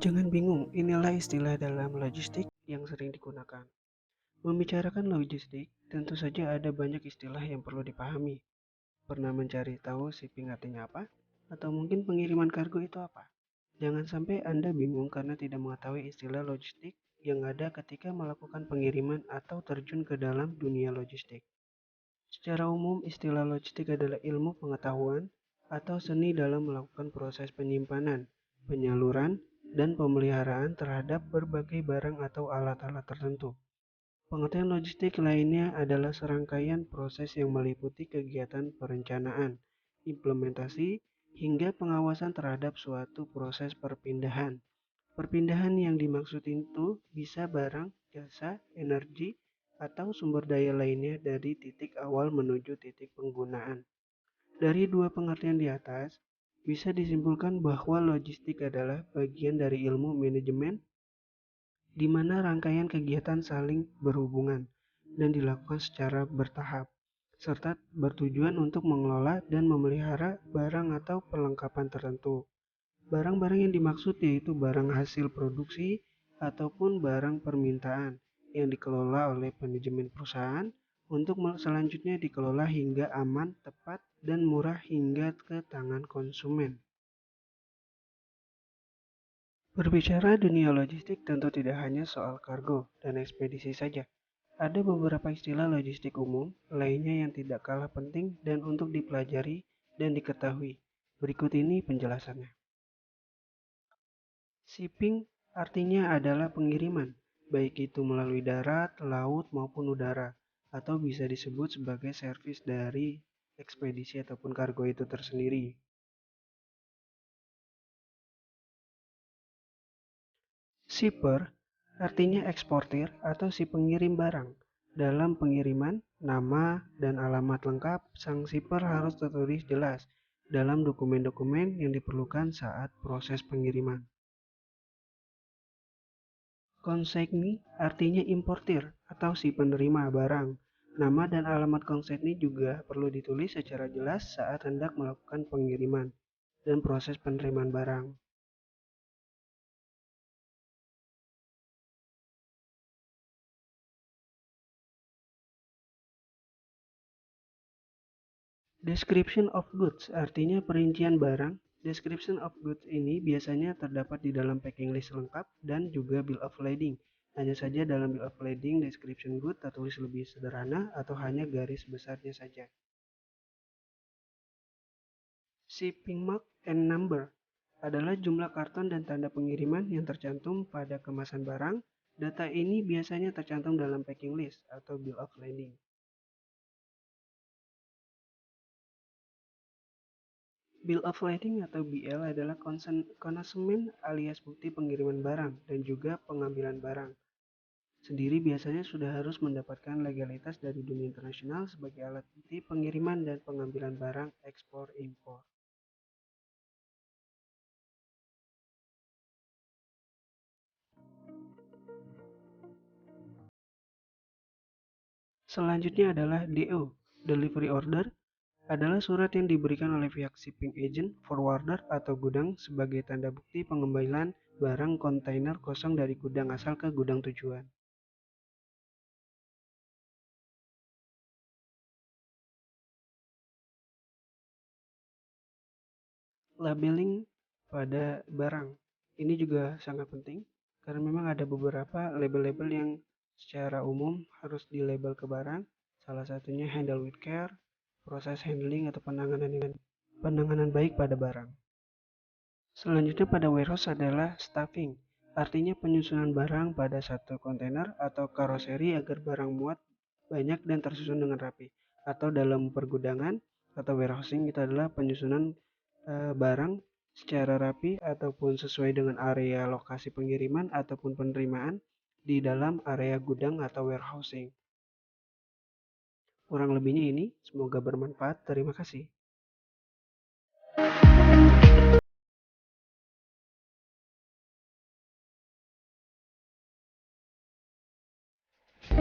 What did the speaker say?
Jangan bingung, inilah istilah dalam logistik yang sering digunakan. Membicarakan logistik, tentu saja ada banyak istilah yang perlu dipahami. Pernah mencari tahu shipping artinya apa? Atau mungkin pengiriman kargo itu apa? Jangan sampai Anda bingung karena tidak mengetahui istilah logistik yang ada ketika melakukan pengiriman atau terjun ke dalam dunia logistik. Secara umum, istilah logistik adalah ilmu pengetahuan atau seni dalam melakukan proses penyimpanan, penyaluran, dan pemeliharaan terhadap berbagai barang atau alat-alat tertentu. Pengertian logistik lainnya adalah serangkaian proses yang meliputi kegiatan perencanaan, implementasi, hingga pengawasan terhadap suatu proses perpindahan. Perpindahan yang dimaksud itu bisa barang, jasa, energi, atau sumber daya lainnya dari titik awal menuju titik penggunaan. Dari dua pengertian di atas, bisa disimpulkan bahwa logistik adalah bagian dari ilmu manajemen di mana rangkaian kegiatan saling berhubungan dan dilakukan secara bertahap, serta bertujuan untuk mengelola dan memelihara barang atau perlengkapan tertentu. Barang-barang yang dimaksud yaitu barang hasil produksi ataupun barang permintaan yang dikelola oleh manajemen perusahaan untuk selanjutnya dikelola hingga aman, tepat, dan murah hingga ke tangan konsumen. Berbicara dunia logistik tentu tidak hanya soal kargo dan ekspedisi saja. Ada beberapa istilah logistik umum lainnya yang tidak kalah penting dan untuk dipelajari dan diketahui. Berikut ini penjelasannya. Shipping artinya adalah pengiriman, baik itu melalui darat, laut, maupun udara, atau bisa disebut sebagai servis dari ekspedisi ataupun kargo itu tersendiri. Shipper artinya eksportir atau si pengirim barang. Dalam pengiriman, nama dan alamat lengkap sang shipper harus tertulis jelas dalam dokumen-dokumen yang diperlukan saat proses pengiriman. Konsigni artinya importir atau si penerima barang. Nama dan alamat konsigni juga perlu ditulis secara jelas saat hendak melakukan pengiriman dan proses penerimaan barang. Description of goods artinya perincian barang. Description of goods ini biasanya terdapat di dalam packing list lengkap dan juga bill of lading. Hanya saja dalam bill of lading description good tertulis lebih sederhana atau hanya garis besarnya saja. Shipping mark and number adalah jumlah karton dan tanda pengiriman yang tercantum pada kemasan barang. Data ini biasanya tercantum dalam packing list atau bill of lading. Bill of lading atau BL adalah konsumen alias bukti pengiriman barang dan juga pengambilan barang. Sendiri biasanya sudah harus mendapatkan legalitas dari dunia internasional sebagai alat bukti pengiriman dan pengambilan barang ekspor-impor. Selanjutnya adalah DO, Delivery Order, adalah surat yang diberikan oleh pihak shipping agent, forwarder, atau gudang sebagai tanda bukti pengembalian barang kontainer kosong dari gudang asal ke gudang tujuan. Labeling pada barang ini juga sangat penting karena memang ada beberapa label-label yang secara umum harus dilabel ke barang. Salah satunya handle with care, proses handling atau penanganan baik pada barang. Selanjutnya pada warehouse adalah staffing, artinya penyusunan barang pada satu kontainer atau karoseri agar barang muat banyak dan tersusun dengan rapi. Atau dalam pergudangan atau warehousing itu adalah penyusunan barang secara rapi ataupun sesuai dengan area lokasi pengiriman ataupun penerimaan di dalam area gudang atau warehousing. Kurang lebihnya ini, semoga bermanfaat. Terima kasih.